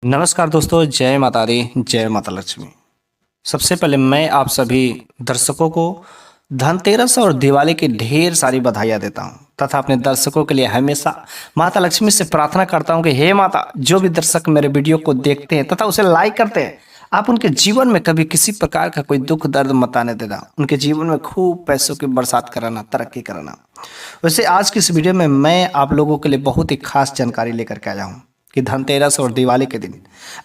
नमस्कार दोस्तों, जय माता दी, जय माता लक्ष्मी। सबसे पहले मैं आप सभी दर्शकों को धनतेरस और दिवाली की ढेर सारी बधाइयाँ देता हूँ तथा अपने दर्शकों के लिए हमेशा माता लक्ष्मी से प्रार्थना करता हूँ कि हे माता, जो भी दर्शक मेरे वीडियो को देखते हैं तथा उसे लाइक करते हैं, आप उनके जीवन में कभी किसी प्रकार का कोई दुख दर्द मत आने देना। उनके जीवन में खूब पैसों की बरसात कराना, तरक्की कराना। वैसे आज की इस वीडियो में मैं आप लोगों के लिए बहुत ही खास जानकारी लेकर के आया हूँ कि धनतेरस और दिवाली के दिन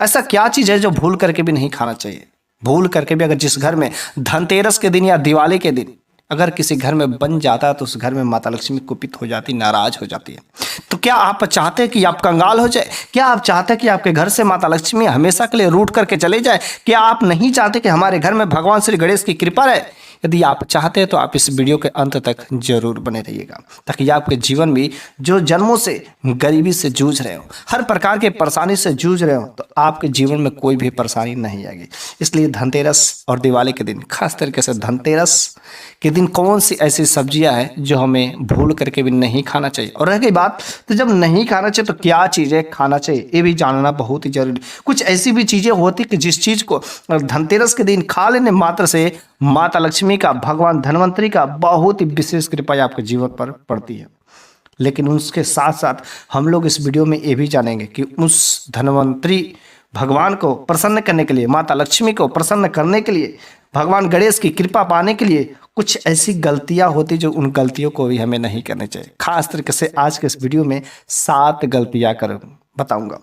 ऐसा क्या चीज़ है जो भूल करके भी नहीं खाना चाहिए। भूल करके भी अगर जिस घर में धनतेरस के दिन या दिवाली के दिन अगर किसी घर में बन जाता है तो उस घर में माता लक्ष्मी कुपित हो जाती, नाराज हो जाती है। तो क्या आप चाहते हैं कि आप कंगाल हो जाए? क्या आप चाहते हैं कि आपके घर से माता लक्ष्मी हमेशा के लिए रूठ करके चले जाए? क्या आप नहीं चाहते कि हमारे घर में भगवान श्री गणेश की कृपा रहे? यदि आप चाहते हैं तो आप इस वीडियो के अंत तक जरूर बने रहिएगा, ताकि आपके जीवन में जो जन्मों से गरीबी से जूझ रहे हो, हर प्रकार के परेशानी से जूझ रहे हो, तो आपके जीवन में कोई भी परेशानी नहीं आएगी। इसलिए धनतेरस और दिवाली के दिन, खास तरीके से धनतेरस के दिन कौन सी ऐसी सब्जियां हैं जो हमें भूल करके भी नहीं खाना चाहिए। और रह गई बात, तो जब नहीं खाना चाहिए तो क्या चीज़ें खाना चाहिए, ये भी जानना बहुत ही जरूरी। कुछ ऐसी भी चीज़ें होती कि जिस चीज़ को धनतेरस के दिन खा लेने मात्र से माता लक्ष्मी का, भगवान धन्वंतरी का बहुत ही विशेष कृपा आपके जीवन पर पड़ती है। लेकिन उसके साथ साथ हम लोग इस वीडियो में ये भी जानेंगे कि उस धन्वंतरी भगवान को प्रसन्न करने के लिए, माता लक्ष्मी को प्रसन्न करने के लिए, भगवान गणेश की कृपा पाने के लिए कुछ ऐसी गलतियां होती जो उन गलतियों को भी हमें नहीं करनी चाहिए। खास तरीके से आज के इस वीडियो में 7 गलतियां कर बताऊंगा।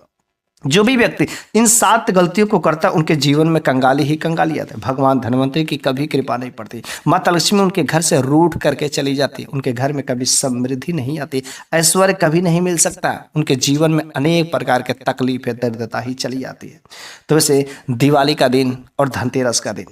जो भी व्यक्ति इन 7 गलतियों को करता है उनके जीवन में कंगाली ही कंगाली आता है। भगवान धन्वंतरी की कभी कृपा नहीं पड़ती, माता लक्ष्मी उनके घर से रूठ करके चली जाती, उनके घर में कभी समृद्धि नहीं आती, ऐश्वर्य कभी नहीं मिल सकता, उनके जीवन में अनेक प्रकार के तकलीफें, दरिद्रता ही चली आती है। तो वैसे दिवाली का दिन और धनतेरस का दिन,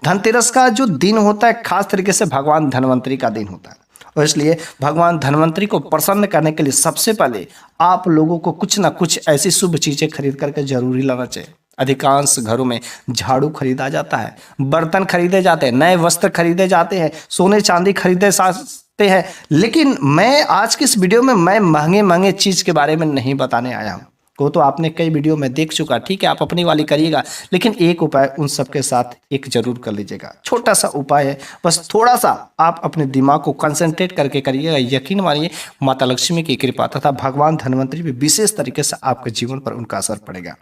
धनतेरस का जो दिन होता है खास तरीके से भगवान धन्वंतरी का दिन होता है, और इसलिए भगवान धन्वंतरी को प्रसन्न करने के लिए सबसे पहले आप लोगों को कुछ ना कुछ ऐसी शुभ चीजें खरीद करके जरूरी लाना चाहिए। अधिकांश घरों में झाड़ू खरीदा जाता है, बर्तन खरीदे जाते हैं, नए वस्त्र खरीदे जाते हैं, सोने चांदी खरीदे जाते हैं। लेकिन मैं आज की इस वीडियो में मैं महंगे महंगे चीज के बारे में नहीं बताने आया हूँ। को तो आपने कई वीडियो में देख चुका, ठीक है, आप अपनी वाली करिएगा, लेकिन एक उपाय उन सबके साथ एक जरूर कर लीजिएगा। छोटा सा उपाय है, बस थोड़ा सा आप अपने दिमाग को कंसंट्रेट करके करिएगा। यकीन मानिए माता लक्ष्मी की कृपा तथा भगवान धन्वंतरी भी विशेष तरीके से आपके जीवन पर उनका असर पड़ेगा।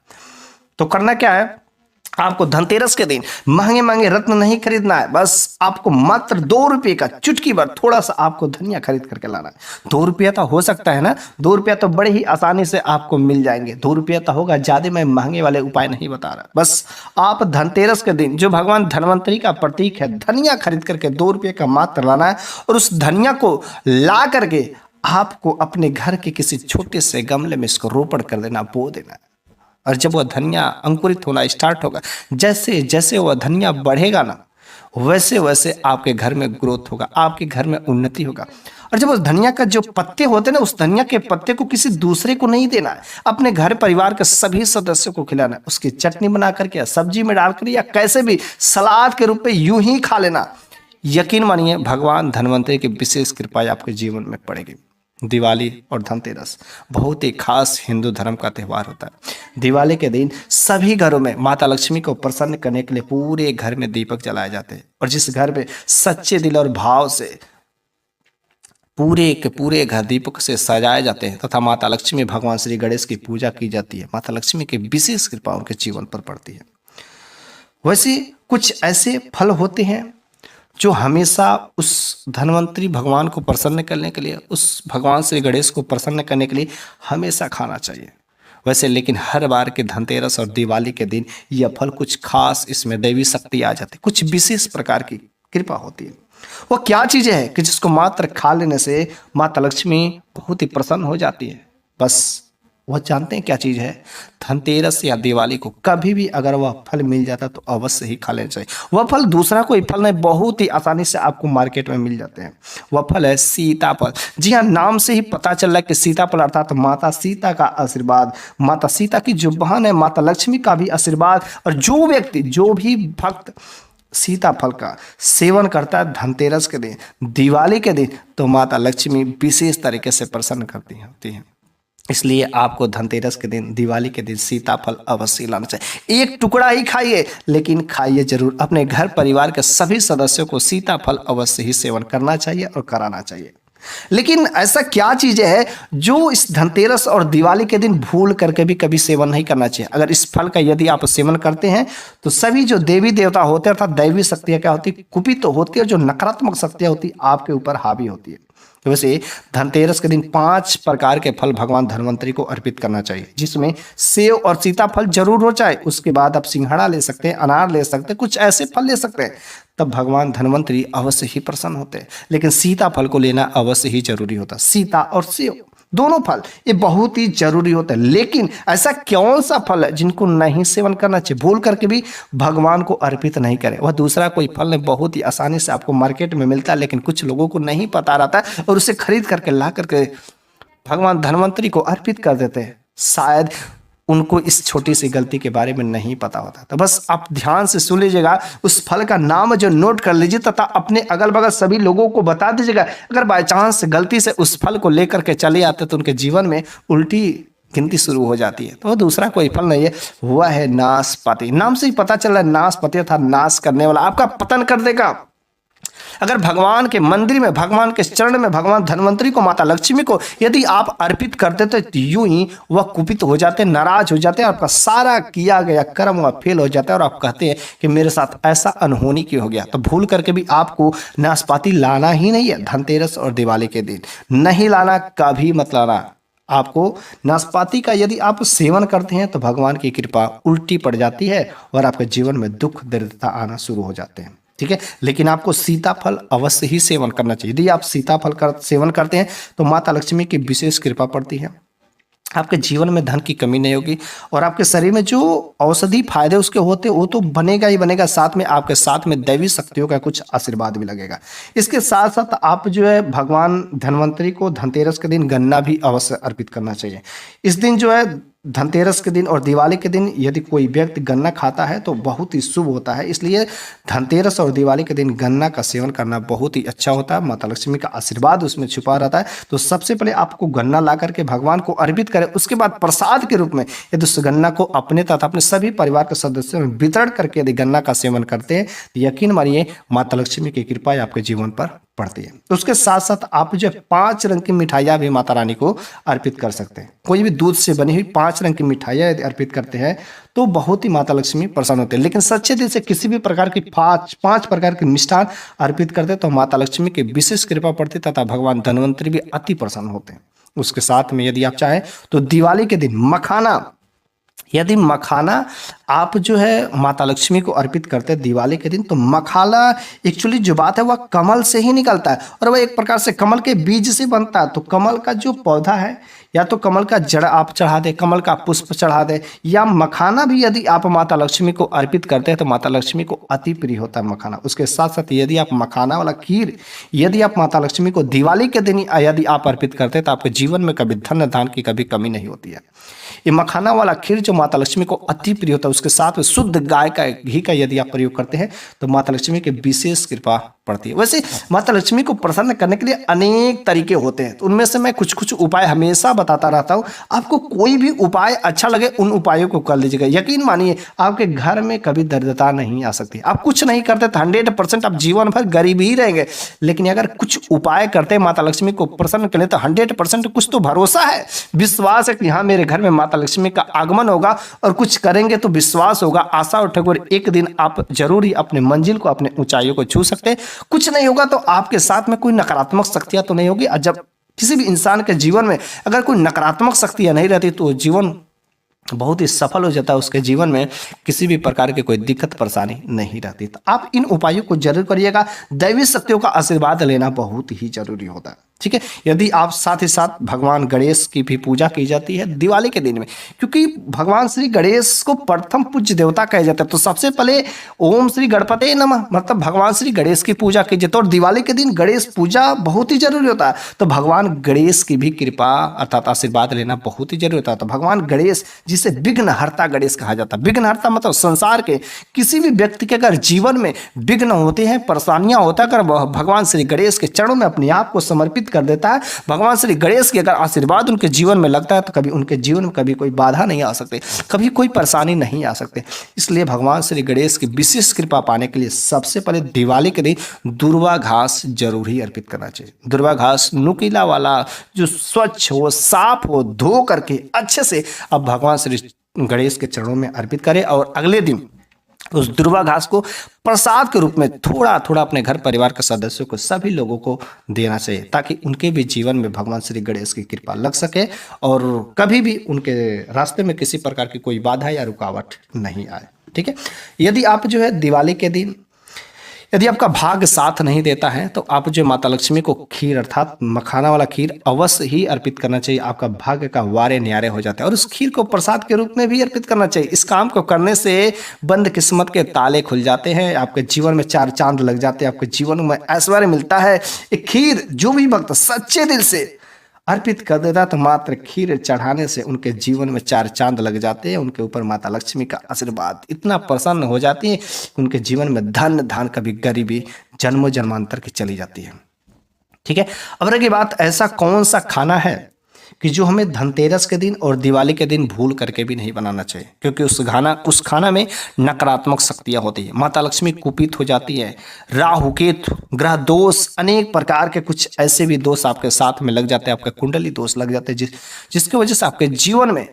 तो करना क्या है, आपको धनतेरस के दिन महंगे महंगे रत्न नहीं खरीदना है, बस आपको मात्र 2 रुपये का चुटकी भर थोड़ा सा आपको धनिया खरीद करके लाना है। 2 रुपया तो हो सकता है ना, 2 रुपया तो बड़े ही आसानी से आपको मिल जाएंगे। 2 रुपया तो होगा, ज्यादा मैं महंगे वाले उपाय नहीं बता रहा। बस आप धनतेरस के दिन जो भगवान धन्वंतरी का प्रतीक है, धनिया खरीद करके 2 रुपये का मात्र लाना है, और उस धनिया को ला करके आपको अपने घर के किसी छोटे से गमले में इसको रोपण कर देना, बो देना है। और जब वह धनिया अंकुरित होना स्टार्ट होगा, जैसे जैसे वह धनिया बढ़ेगा ना, वैसे वैसे आपके घर में ग्रोथ होगा, आपके घर में उन्नति होगा। और जब उस धनिया का जो पत्ते होते हैं ना, उस धनिया के पत्ते को किसी दूसरे को नहीं देना है, अपने घर परिवार के सभी सदस्यों को खिलाना है। उसकी चटनी बना करके या सब्जी में डालकर या कैसे भी सलाद के रूप में यूं ही खा लेना। यकीन मानिए भगवान धन्वंतरी की विशेष कृपा आपके जीवन में पड़ेगी। दिवाली और धनतेरस बहुत ही खास हिंदू धर्म का त्यौहार होता है। दिवाली के दिन सभी घरों में माता लक्ष्मी को प्रसन्न करने के लिए पूरे घर में दीपक जलाए जाते हैं, और जिस घर में सच्चे दिल और भाव से पूरे के पूरे घर दीपक से सजाए जाते हैं तथा माता लक्ष्मी, भगवान श्री गणेश की पूजा की जाती है, माता लक्ष्मी की विशेष कृपा उनके जीवन पर पड़ती है। वैसे कुछ ऐसे फल होते हैं जो हमेशा उस धन्वंतरी भगवान को प्रसन्न करने के लिए, उस भगवान श्री गणेश को प्रसन्न करने के लिए हमेशा खाना चाहिए। वैसे लेकिन हर बार के धनतेरस और दिवाली के दिन यह फल कुछ खास, इसमें दैवी शक्ति आ जाती है, कुछ विशेष प्रकार की कृपा होती है। वो क्या चीजें हैं कि जिसको मात्र खा लेने से माता लक्ष्मी बहुत ही प्रसन्न हो जाती है? बस वह जानते हैं क्या चीज़ है? धनतेरस या दिवाली को कभी भी अगर वह फल मिल जाता तो अवश्य ही खा लेना चाहिए। वह फल दूसरा कोई फल नहीं, बहुत ही आसानी से आपको मार्केट में मिल जाते हैं। वह फल है सीताफल। जी हाँ, नाम से ही पता चल रहा है कि सीताफल अर्थात माता सीता का आशीर्वाद, माता सीता की जो बहन है माता लक्ष्मी का भी आशीर्वाद। और जो व्यक्ति, जो भी भक्त सीताफल का सेवन करता है धनतेरस के दिन, दिवाली के दिन, तो माता लक्ष्मी विशेष तरीके से प्रसन्न करती होती हैं। इसलिए आपको धनतेरस के दिन, दिवाली के दिन सीताफल अवश्य लाना चाहिए। एक टुकड़ा ही खाइए, लेकिन खाइए जरूर। अपने घर परिवार के सभी सदस्यों को सीताफल अवश्य ही सेवन करना चाहिए और कराना चाहिए। लेकिन ऐसा क्या चीजें है जो इस धनतेरस और दिवाली के दिन भूल करके भी कभी सेवन नहीं करना चाहिए? अगर इस फल का यदि आप सेवन करते हैं तो सभी जो देवी देवता होते हैं, अर्थात दैवी शक्तियां क्या होती है, कुपित तो होती है, और जो नकारात्मक शक्तियां होती है आपके ऊपर हावी होती है। तो वैसे धनतेरस के दिन 5 प्रकार के फल भगवान धन्वंतरी को अर्पित करना चाहिए, जिसमें सेव और सीताफल जरूर हो जाए। उसके बाद आप सिंघाड़ा ले सकते हैं, अनार ले सकते हैं, कुछ ऐसे फल ले सकते हैं, तब भगवान धन्वंतरी अवश्य ही प्रसन्न होते हैं। लेकिन सीताफल को लेना अवश्य ही जरूरी होता है। सीता और सेव दोनों फल ये बहुत ही जरूरी होता है। लेकिन ऐसा कौन सा फल है जिनको नहीं सेवन करना चाहिए, भूल करके भी भगवान को अर्पित नहीं करें? वह दूसरा कोई फल नहीं, बहुत ही आसानी से आपको मार्केट में मिलता है, लेकिन कुछ लोगों को नहीं पता रहता है और उसे खरीद करके ला करके भगवान धन्वंतरी को अर्पित कर देते हैं। शायद उनको इस छोटी सी गलती के बारे में नहीं पता होता। तो बस आप ध्यान से सुन लीजिएगा, उस फल का नाम जो नोट कर लीजिए तथा अपने अगल बगल सभी लोगों को बता दीजिएगा। अगर बाय चांस गलती से उस फल को लेकर के चले आते तो उनके जीवन में उल्टी गिनती शुरू हो जाती है। तो दूसरा कोई फल नहीं है, हुआ है नाशपाती। नाम से ही पता चल रहा है नाशपाती था नाश करने वाला, आपका पतन कर देगा। अगर भगवान के मंदिर में, भगवान के चरण में, भगवान धन्वंतरी को, माता लक्ष्मी को यदि आप अर्पित करते तो यूं ही वह कुपित हो जाते, नाराज हो जाते हैं, आपका सारा किया गया कर्म वह फेल हो जाता है और आप कहते हैं कि मेरे साथ ऐसा अनहोनी क्यों हो गया। तो भूल करके भी आपको नाशपाती लाना ही नहीं है धनतेरस और दिवाली के दिन, नहीं लाना, कभी मत लाना। आपको नाशपाती का यदि आप सेवन करते हैं तो भगवान की कृपा उल्टी पड़ जाती है और आपके जीवन में दुख दरिद्रता आना शुरू हो जाते हैं। ठीक है, लेकिन आपको सीताफल अवश्य ही सेवन करना चाहिए। यदि आप सीताफल का सेवन करते हैं तो माता लक्ष्मी की विशेष कृपा पड़ती है, आपके जीवन में धन की कमी नहीं होगी और आपके शरीर में जो औषधि फायदे उसके होते हैं वो तो बनेगा ही बनेगा, साथ में आपके साथ में दैवी शक्तियों का कुछ आशीर्वाद भी लगेगा। इसके साथ साथ आप जो है भगवान धन्वंतरी को धनतेरस के दिन गन्ना भी अवश्य अर्पित करना चाहिए। इस दिन जो है धनतेरस के दिन और दिवाली के दिन यदि कोई व्यक्ति गन्ना खाता है तो बहुत ही शुभ होता है, इसलिए धनतेरस और दिवाली के दिन गन्ना का सेवन करना बहुत ही अच्छा होता है। माता लक्ष्मी का आशीर्वाद उसमें छुपा रहता है। तो सबसे पहले आपको गन्ना ला करके भगवान को अर्पित करें, उसके बाद प्रसाद के रूप में यदि उस गन्ना को अपने तथा अपने सभी परिवार के सदस्यों में वितरण करके यदि गन्ना का सेवन करते हैं तो यकीन मानिए माता लक्ष्मी की कृपा आपके जीवन पर पड़ती है। तो उसके साथ साथ आप जो 5 रंग की मिठाइयाँ भी माता रानी को अर्पित कर सकते हैं। कोई भी दूध से बनी हुई 5 रंग की मिठाइयाँ यदि अर्पित करते हैं तो बहुत ही माता लक्ष्मी प्रसन्न होते हैं। लेकिन सच्चे दिल से किसी भी प्रकार की 5 प्रकार के मिष्ठान अर्पित करते तो माता लक्ष्मी की विशेष कृपा पड़ती तथा भगवान धन्वंतरी भी अति प्रसन्न होते हैं। उसके साथ में यदि आप चाहें तो दिवाली के दिन मखाना, यदि मखाना आप जो है माता लक्ष्मी को अर्पित करते हैं दिवाली के दिन, तो मखाना एक्चुअली जो बात है वह कमल से ही निकलता है और वह एक प्रकार से कमल के बीज से बनता है। तो कमल का जो पौधा है या तो कमल का जड़ आप चढ़ा दें, कमल का पुष्प चढ़ा दें, या मखाना भी यदि आप माता लक्ष्मी को अर्पित करते हैं तो माता लक्ष्मी को अति प्रिय होता है मखाना। उसके साथ साथ यदि आप मखाना वाला खीर यदि आप माता लक्ष्मी को दिवाली के दिन यदि आप अर्पित करते हैं तो आपके जीवन में कभी धन धान की कभी कमी नहीं होती है। ये मखाना वाला खीर जो माता लक्ष्मी को अति प्रिय होता है, उसके साथ में शुद्ध गाय का घी का यदि आप प्रयोग करते हैं तो माता लक्ष्मी की विशेष कृपा पड़ती है। वैसे माता लक्ष्मी को प्रसन्न करने के लिए अनेक तरीके होते हैं, तो उनमें से मैं कुछ उपाय हमेशा बताता रहता हूँ। आपको कोई भी उपाय अच्छा लगे उन उपायों को कर लीजिएगा। यकीन मानिए आपके घर में कभी दरिद्रता नहीं आ सकती। आप कुछ नहीं करते तो 100% आप जीवन भर गरीब ही रहेंगे, लेकिन अगर कुछ उपाय करते माता लक्ष्मी को प्रसन्न करें तो 100% कुछ तो भरोसा है, विश्वास है कि हाँ मेरे घर में माता लक्ष्मी का आगमन होगा, और कुछ करेंगे तो विश्वास होगा, आशा उठेगी और एक दिन आप जरूर ही अपने मंजिल को, अपने ऊंचाइयों को छू सकते हैं। कुछ नहीं होगा तो आपके साथ में कोई नकारात्मक शक्तियां तो नहीं होगी। और जब किसी भी इंसान के जीवन में अगर कोई नकारात्मक शक्तियां नहीं रहती तो जीवन बहुत ही सफल हो जाता है, उसके जीवन में किसी भी प्रकार की कोई दिक्कत परेशानी नहीं रहती। तो आप इन उपायों को जरूर करिएगा। दैवी शक्तियों का आशीर्वाद लेना बहुत ही जरूरी होता है। ठीक है, यदि आप साथ ही साथ भगवान गणेश की भी पूजा की जाती है दिवाली के दिन में, क्योंकि भगवान श्री गणेश को प्रथम पूज्य देवता कहा जाता है। तो सबसे पहले ओम श्री गणपते नमः मतलब भगवान श्री गणेश की पूजा की जाती है, और दिवाली के दिन गणेश पूजा बहुत ही जरूरी होता है। तो भगवान गणेश की भी कृपा अर्थात आशीर्वाद लेना बहुत ही जरूरी होता है। तो भगवान गणेश जिसे विघ्नहर्ता गणेश कहा जाता है, विघ्नहर्ता मतलब संसार के किसी भी व्यक्ति के अगर जीवन में विघ्न होते हैं, परेशानियां होता है, अगर वह भगवान श्री गणेश के चरणों में अपने आप को समर्पित कर देता है। भगवान श्री गणेश के अगर आशीर्वाद उनके जीवन में लगता है तो कभी उनके जीवन में कभी कोई बाधा नहीं आ सकती, कभी कोई परेशानी नहीं आ सकती। इसलिए भगवान श्री गणेश की विशेष कृपा पाने के लिए सबसे पहले दिवाली के दिन दुर्वा घास जरूर ही अर्पित करना चाहिए। दुर्वा घास नुकीला वाला, जो स्वच्छ हो, साफ हो, धो करके अच्छे से अब भगवान श्री गणेश के चरणों में अर्पित करें और अगले दिन उस दुर्वा घास को प्रसाद के रूप में थोड़ा थोड़ा अपने घर परिवार के सदस्यों को, सभी लोगों को देना चाहिए, ताकि उनके भी जीवन में भगवान श्री गणेश की कृपा लग सके और कभी भी उनके रास्ते में किसी प्रकार की कोई बाधा या रुकावट नहीं आए। ठीक है। यदि आप जो है दिवाली के दिन, यदि आपका भाग्य साथ नहीं देता है तो आप जो माता लक्ष्मी को खीर अर्थात मखाना वाला खीर अवश्य ही अर्पित करना चाहिए। आपका भाग्य का वारे न्यारे हो जाता है और उस खीर को प्रसाद के रूप में भी अर्पित करना चाहिए। इस काम को करने से बंद किस्मत के ताले खुल जाते हैं, आपके जीवन में चार चांद लग जाते हैं, आपके जीवन में ऐश्वर्य मिलता है। एक खीर जो भी भक्त सच्चे दिल से अर्पित कर देता तो मात्र खीर चढ़ाने से उनके जीवन में चार चांद लग जाते हैं। उनके ऊपर माता लक्ष्मी का आशीर्वाद इतना प्रसन्न हो जाती है कि उनके जीवन में धन धान कभी गरीबी जन्मों जन्मांतर की चली जाती है। ठीक है। अब रही बात, ऐसा कौन सा खाना है कि जो हमें धनतेरस के दिन और दिवाली के दिन भूल करके भी नहीं बनाना चाहिए, क्योंकि उस खाना में नकारात्मक शक्तियां होती है। माता लक्ष्मी कुपित हो जाती है, राहु केतु ग्रह दोष, अनेक प्रकार के कुछ ऐसे भी दोष आपके साथ में लग जाते हैं, आपके कुंडली दोष लग जाते हैं, जिसकी वजह से आपके जीवन में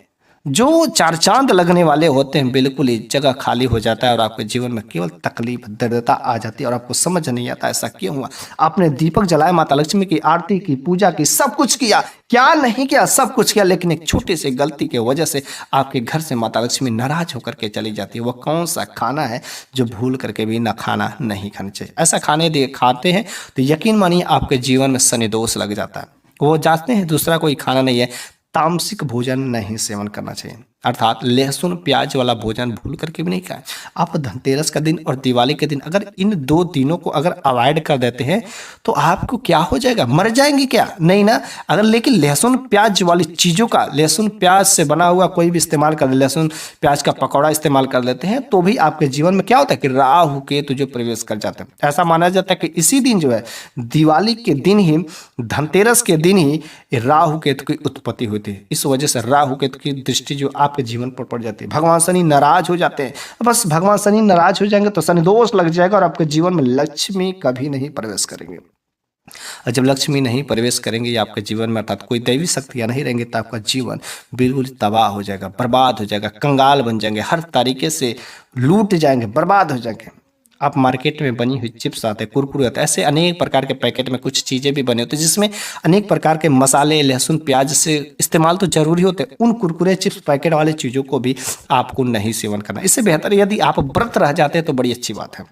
जो चार चांद लगने वाले होते हैं बिल्कुल ही जगह खाली हो जाता है और आपके जीवन में केवल तकलीफ दरिद्रता आ जाती है और आपको समझ नहीं आता ऐसा क्यों हुआ। आपने दीपक जलाया, माता लक्ष्मी की आरती की, पूजा की, सब कुछ किया, क्या नहीं किया, सब कुछ किया, लेकिन एक छोटी सी गलती की वजह से आपके घर से माता लक्ष्मी नाराज होकर के चली जाती है। वह कौन सा खाना है जो भूल करके भी ना खाना नहीं खाना चाहिए। ऐसा खाने खाते हैं तो यकीन मानिए आपके जीवन में शनि दोष लग जाता है। वो जानते हैं दूसरा कोई खाना नहीं है, तामसिक भोजन नहीं सेवन करना चाहिए, अर्थात लहसुन प्याज वाला भोजन भूल करके भी नहीं खाएं। आप धनतेरस का दिन और दिवाली के दिन अगर इन दो दिनों को अगर अवॉइड कर देते हैं तो आपको क्या हो जाएगा, मर जाएंगे क्या? नहीं ना। अगर लेकिन लहसुन प्याज वाली चीज़ों का, लहसुन प्याज से बना हुआ कोई भी इस्तेमाल कर, लहसुन प्याज का पकौड़ा इस्तेमाल कर लेते हैं तो भी आपके जीवन में क्या होता है कि राहु केतु जो प्रवेश कर जाते हैं। ऐसा माना जाता है कि इसी दिन जो है दिवाली के दिन ही, धनतेरस के दिन ही राहु केतु की उत्पत्ति होती है। इस वजह से राहु केतु की दृष्टि जो आपके जीवन पर पड़ जाती है। भगवान शनि नाराज हो जाते हैं। बस भगवान शनि नाराज हो जाएंगे तो शनि दोष लग जाएगा और आपके जीवन में लक्ष्मी कभी नहीं प्रवेश करेंगे। और जब लक्ष्मी नहीं प्रवेश करेंगे या आपके जीवन में अर्थात कोई दैवी शक्तियां नहीं रहेंगी तो आपका जीवन बिल्कुल तबाह हो जाएगा, बर्बाद हो जाएगा, कंगाल बन जाएंगे, हर तरीके से लूट जाएंगे, बर्बाद हो जाएंगे। आप मार्केट में बनी हुई चिप्स आते हैं, कुरकुरे आते हैं, ऐसे अनेक प्रकार के पैकेट में कुछ चीज़ें भी बने होते हैं जिसमें अनेक प्रकार के मसाले, लहसुन प्याज से इस्तेमाल तो जरूरी होते हैं। उन कुरकुरे चिप्स पैकेट वाले चीज़ों को भी आपको नहीं सेवन करना। इससे बेहतर यदि आप व्रत रह जाते हैं तो बड़ी अच्छी बात है।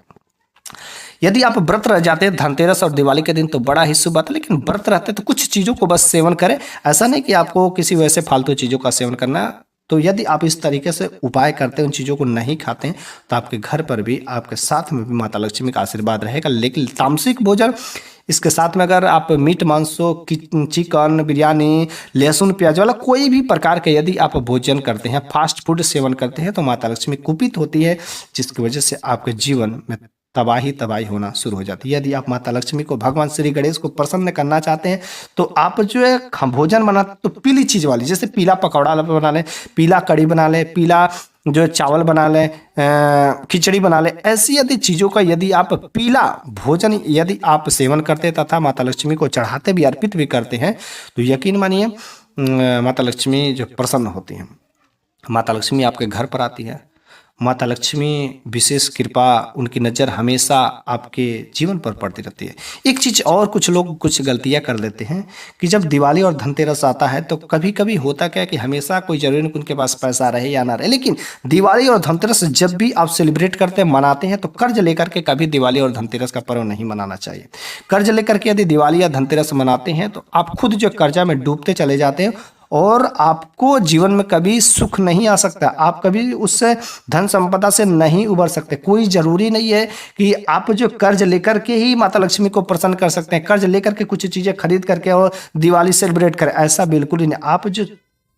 यदि आप व्रत रह जाते हैं धनतेरस और दिवाली के दिन तो बड़ा ही शुभ बात है, लेकिन व्रत रहते तो कुछ चीज़ों को बस सेवन करें। ऐसा नहीं कि आपको किसी वैसे फालतू चीज़ों का सेवन करना। तो यदि आप इस तरीके से उपाय करते हैं, उन चीज़ों को नहीं खाते हैं तो आपके घर पर भी, आपके साथ में भी माता लक्ष्मी का आशीर्वाद रहेगा। लेकिन तामसिक भोजन, इसके साथ में अगर आप मीट मांसो, चिकन, बिरयानी, लहसुन प्याज वाला कोई भी प्रकार के यदि आप भोजन करते हैं, फास्ट फूड सेवन करते हैं तो माता लक्ष्मी कुपित होती है, जिसकी वजह से आपके जीवन में तबाही होना शुरू हो जाती है। यदि आप माता लक्ष्मी को, भगवान श्री गणेश को प्रसन्न करना चाहते हैं तो आप जो है भोजन बना तो पीली चीज़ वाली, जैसे पीला पकौड़ा बना लें, पीला कड़ी बना लें, पीला जो चावल बना लें, खिचड़ी बना लें। ऐसी यदि चीज़ों का यदि आप पीला भोजन यदि आप सेवन करते तथा माता लक्ष्मी को चढ़ाते भी, अर्पित भी करते हैं तो यकीन मानिए माता लक्ष्मी जो प्रसन्न होती हैं। माता लक्ष्मी आपके घर पर आती है। माता लक्ष्मी विशेष कृपा, उनकी नज़र हमेशा आपके जीवन पर पड़ती रहती है। एक चीज़ और, कुछ लोग कुछ गलतियां कर देते हैं कि जब दिवाली और धनतेरस आता है तो कभी कभी होता क्या है कि हमेशा कोई जरूरी नहीं कि उनके पास पैसा रहे या ना रहे, लेकिन दिवाली और धनतेरस जब भी आप सेलिब्रेट करते हैं, मनाते हैं तो कर्ज लेकर के कभी दिवाली और धनतेरस का पर्व नहीं मनाना चाहिए। कर्ज लेकर के यदि दिवाली या धनतेरस मनाते हैं तो आप खुद जो कर्जा में डूबते चले जाते हैं और आपको जीवन में कभी सुख नहीं आ सकता। आप कभी उससे धन संपदा से नहीं उबर सकते। कोई ज़रूरी नहीं है कि आप जो कर्ज लेकर के ही माता लक्ष्मी को प्रसन्न कर सकते हैं, कर्ज लेकर के कुछ चीज़ें खरीद करके और दिवाली सेलिब्रेट करें, ऐसा बिल्कुल ही नहीं। आप जो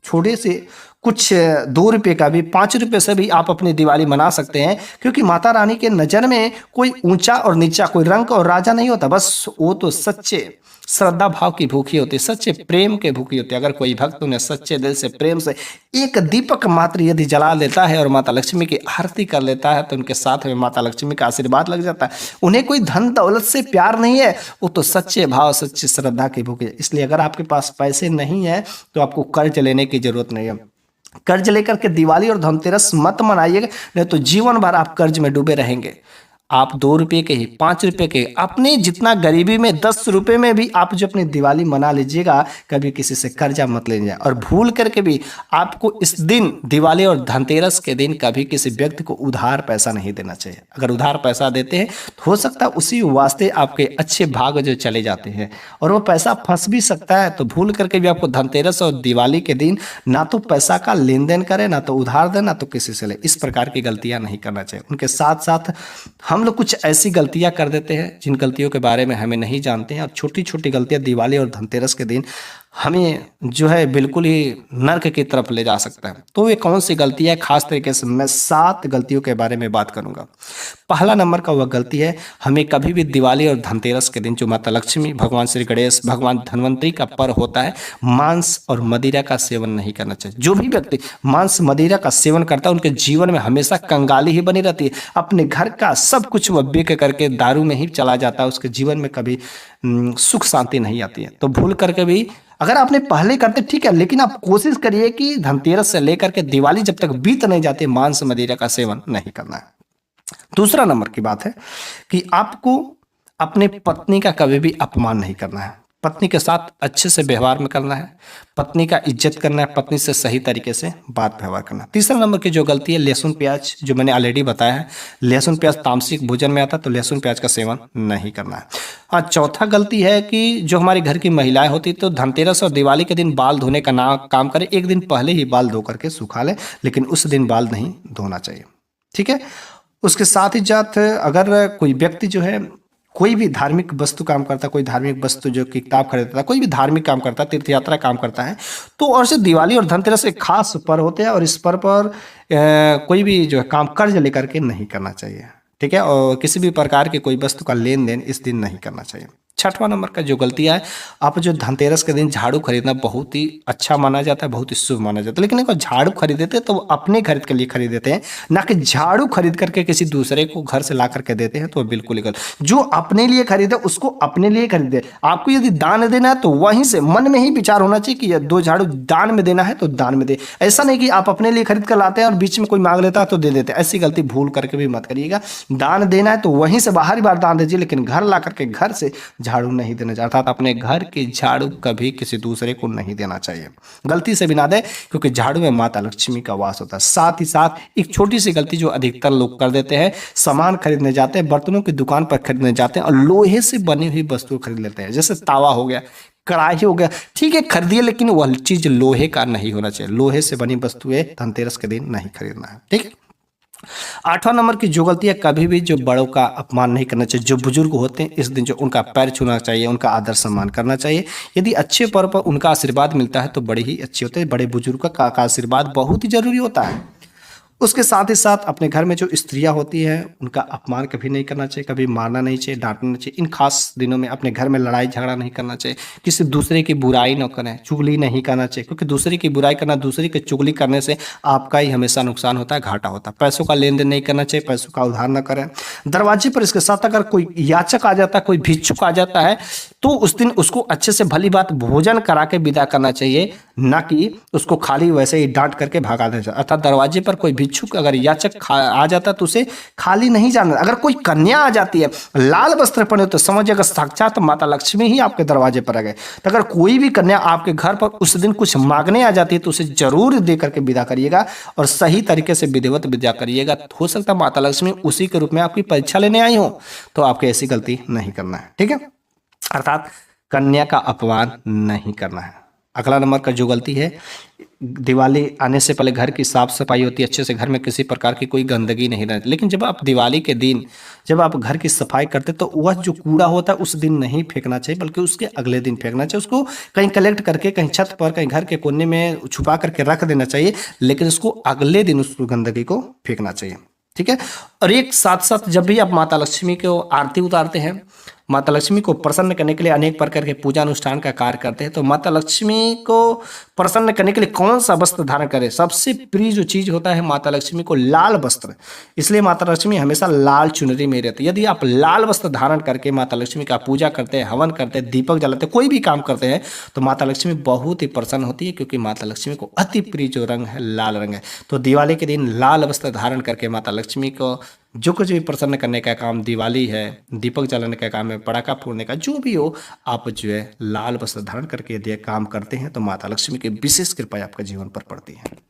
छोटे से कुछ 2 रुपये का भी, 5 रुपये से भी आप अपनी दिवाली मना सकते हैं, क्योंकि माता रानी के नज़र में कोई ऊंचा और नीचा, कोई रंग और राजा नहीं होता। बस वो तो सच्चे श्रद्धा भाव की भूखी होती है, सच्चे प्रेम के भूखी होती है। अगर कोई भक्त उन्हें सच्चे दिल से प्रेम से एक दीपक मात्र यदि जला लेता है और माता लक्ष्मी की आरती कर लेता है, तो उनके साथ में माता लक्ष्मी का आशीर्वाद लग जाता है। उन्हें कोई धन दौलत से प्यार नहीं है, वो तो सच्चे भाव, सच्ची श्रद्धा की भूखी है। इसलिए अगर आपके पास पैसे नहीं है तो आपको कर्ज लेने की जरूरत नहीं है। कर्ज लेकर के दिवाली और धनतेरस मत मनाइएगा, नहीं तो जीवन भर आप कर्ज में डूबे रहेंगे। आप 2 रुपये के ही, 5 रुपये के, अपने जितना गरीबी में 10 रुपये में भी आप जो अपनी दिवाली मना लीजिएगा, कभी किसी से कर्जा मत लीजिए। और भूल करके भी आपको इस दिन, दिवाली और धनतेरस के दिन, कभी किसी व्यक्ति को उधार पैसा नहीं देना चाहिए। अगर उधार पैसा देते हैं तो हो सकता है उसी वास्ते आपके अच्छे भाग जो चले जाते हैं और वो पैसा फंस भी सकता है। तो भूल करके भी आपको धनतेरस और दिवाली के दिन ना तो पैसा का लेन देन करें, ना तो उधार दें, ना तो किसी से ले। इस प्रकार की गलतियां नहीं करना चाहिए। उनके साथ साथ हम लोग कुछ ऐसी गलतियां कर देते हैं जिन गलतियों के बारे में हमें नहीं जानते हैं, और छोटी छोटी गलतियां दिवाली और धनतेरस के दिन हमें जो है बिल्कुल ही नर्क की तरफ ले जा सकता है। तो ये कौन सी गलती है, खास तरीके से मैं 7 गलतियों के बारे में बात करूंगा। पहला नंबर का वह गलती है, हमें कभी भी दिवाली और धनतेरस के दिन, जो माता लक्ष्मी, भगवान श्री गणेश, भगवान धन्वंतरी का पर्व होता है, मांस और मदिरा का सेवन नहीं करना चाहिए। जो भी व्यक्ति मांस मदिरा का सेवन करता है, उनके जीवन में हमेशा कंगाली ही बनी रहती है। अपने घर का सब कुछ वह बेच करके दारू में ही चला जाता है, उसके जीवन में कभी सुख शांति नहीं आती है। तो भूल करके भी, अगर आपने पहले करते ठीक है, लेकिन आप कोशिश करिए कि धनतेरस से लेकर के दिवाली जब तक बीत नहीं जाती, मांस मदिरा का सेवन नहीं करना है। दूसरा नंबर की बात है कि आपको अपने पत्नी का कभी भी अपमान नहीं करना है। पत्नी के साथ अच्छे से व्यवहार में करना है, पत्नी का इज्जत करना है, पत्नी से सही तरीके से बात व्यवहार करना। तीसरा नंबर की जो गलती है, लहसुन प्याज, जो मैंने ऑलरेडी बताया है, लहसुन प्याज तामसिक भोजन में आता है, तो लहसुन प्याज का सेवन नहीं करना है। हाँ, चौथा गलती है कि जो हमारे घर की महिलाएं होती, तो धनतेरस और दिवाली के दिन बाल धोने का ना काम करें। एक दिन पहले ही बाल धो करके सुखा लें, लेकिन उस दिन बाल नहीं धोना चाहिए, ठीक है। उसके साथ ही साथ अगर कोई व्यक्ति जो है कोई भी धार्मिक वस्तु काम करता है, कोई धार्मिक वस्तु जो कि किताब खरीदता है, कोई भी धार्मिक काम करता है, तीर्थ यात्रा काम करता है, तो और से दिवाली और धनतेरस एक खास पर्व होते हैं, और इस पर्व पर कोई भी जो है काम कर्ज लेकर के नहीं करना चाहिए, ठीक है। और किसी भी प्रकार के कोई वस्तु का लेन देन इस दिन नहीं करना चाहिए। छठवां नंबर का जो गलती है, आप जो धनतेरस के दिन झाड़ू खरीदना बहुत ही अच्छा माना जाता है, बहुत ही शुभ माना जाता है, लेकिन अगर झाड़ू खरीदते हैं तो वो अपने खरीद के लिए खरीदते हैं, ना कि झाड़ू खरीद करके किसी दूसरे को घर से ला करके देते हैं, तो बिल्कुल ही गलत। जो अपने लिए खरीदे उसको अपने लिए खरीदे। आपको यदि दान देना है तो वहीं से मन में ही विचार होना चाहिए कि 2 झाड़ू दान में देना है तो दान में दे। ऐसा नहीं कि आप अपने लिए खरीद कर लाते हैं और बीच में कोई मांग लेता है तो दे देते हैं। ऐसी गलती भूल करके भी मत करिएगा। दान देना है तो वहीं से बाहरी बार दान दीजिए, लेकिन घर ला करके घर से झाड़ू नहीं देना चाहिए, अर्थात अपने घर की झाड़ू कभी किसी दूसरे को नहीं देना चाहिए। गलती से भी ना दे, क्योंकि झाड़ू में माता लक्ष्मी का वास होता है। साथ ही साथ एक छोटी सी गलती जो अधिकतर लोग कर देते हैं, सामान खरीदने जाते हैं, बर्तनों की दुकान पर खरीदने जाते हैं और लोहे से बनी हुई वस्तु खरीद लेते हैं। जैसे तावा हो गया, कढ़ाई हो गया, ठीक है खरीदिए, लेकिन वह चीज लोहे का नहीं होना चाहिए। लोहे से बनी वस्तुएं धनतेरस के दिन नहीं खरीदना है, ठीक है। 8वां नंबर की जो गलती है, कभी भी जो बड़ों का अपमान नहीं करना चाहिए। जो बुजुर्ग होते हैं इस दिन जो उनका पैर छूना चाहिए, उनका आदर सम्मान करना चाहिए। यदि अच्छे पर्व पर उनका आशीर्वाद मिलता है तो बड़े ही अच्छे होते हैं। बड़े बुजुर्ग का आशीर्वाद बहुत ही जरूरी होता है। उसके साथ ही साथ अपने घर में जो स्त्रियां होती हैं उनका अपमान कभी नहीं करना चाहिए, कभी मारना नहीं चाहिए, डांटना नहीं चाहिए। इन खास दिनों में अपने घर में लड़ाई झगड़ा नहीं करना चाहिए, किसी दूसरे की बुराई न करें, चुगली नहीं करना चाहिए, क्योंकि दूसरे की बुराई करना, दूसरे की चुगली करने से आपका ही हमेशा नुकसान होता है, घाटा होता है। पैसों का लेन देन नहीं करना चाहिए, पैसों का उधार न करें। दरवाजे पर इसके साथ अगर कोई याचक आ जाता है, कोई भिक्षुक आ जाता है, तो उस दिन उसको अच्छे से भली बात भोजन करा के विदा करना चाहिए, ना कि उसको खाली वैसे ही डांट करके भगा देना चाहिए। अर्थात दरवाजे पर कोई भिक्षुक अगर याचक आ जाता है तो उसे खाली नहीं जाना। अगर कोई कन्या आ जाती है लाल वस्त्र पहने तो समझिएगा साक्षात माता लक्ष्मी ही आपके दरवाजे पर आ गए। तो अगर कोई भी कन्या आपके घर पर उस दिन कुछ मांगने आ जाती है तो उसे जरूर दे करके विदा करिएगा और सही तरीके से विधिवत विदा करिएगा। हो सकता है माता लक्ष्मी उसी के रूप में आपकी परीक्षा लेने आई हो, तो आपको ऐसी गलती नहीं करना है, ठीक है। अर्थात कन्या का अपमान नहीं करना है। अगला नंबर का जो गलती है, दिवाली आने से पहले घर की साफ सफाई होती है अच्छे से, घर में किसी प्रकार की कोई गंदगी नहीं रहती। लेकिन जब आप दिवाली के दिन जब आप घर की सफाई करते तो वह जो कूड़ा होता है उस दिन नहीं फेंकना चाहिए, बल्कि उसके अगले दिन फेंकना चाहिए। उसको कहीं कलेक्ट करके कहीं छत पर कहीं घर के कोने में छुपा करके रख देना चाहिए, लेकिन उसको अगले दिन उस गंदगी को फेंकना चाहिए। ठीक है। और एक साथ साथ जब भी आप माता लक्ष्मी को आरती उतारते हैं, माता लक्ष्मी को प्रसन्न करने के लिए अनेक प्रकार के पूजा अनुष्ठान का कार्य करते हैं, तो माता लक्ष्मी को प्रसन्न करने के लिए कौन सा वस्त्र धारण करें? सबसे प्रिय जो चीज होता है माता लक्ष्मी को, लाल वस्त्र। इसलिए माता लक्ष्मी हमेशा लाल चुनरी में रहती है। यदि आप लाल वस्त्र धारण करके माता लक्ष्मी का पूजा करते हैं, हवन करते हैं, दीपक जलाते हैं, कोई भी काम करते हैं, तो माता लक्ष्मी बहुत ही प्रसन्न होती है, क्योंकि माता लक्ष्मी को अति प्रिय जो रंग है लाल रंग है। तो दिवाली के दिन लाल वस्त्र धारण करके माता लक्ष्मी को जो कुछ भी प्रसन्न करने का काम, दिवाली है, दीपक जलाने का काम है, पटाखा फोड़ने का, जो भी हो, आप जो है लाल वस्त्र धारण करके यदि काम करते हैं तो माता लक्ष्मी की विशेष कृपा आपके जीवन पर पड़ती है।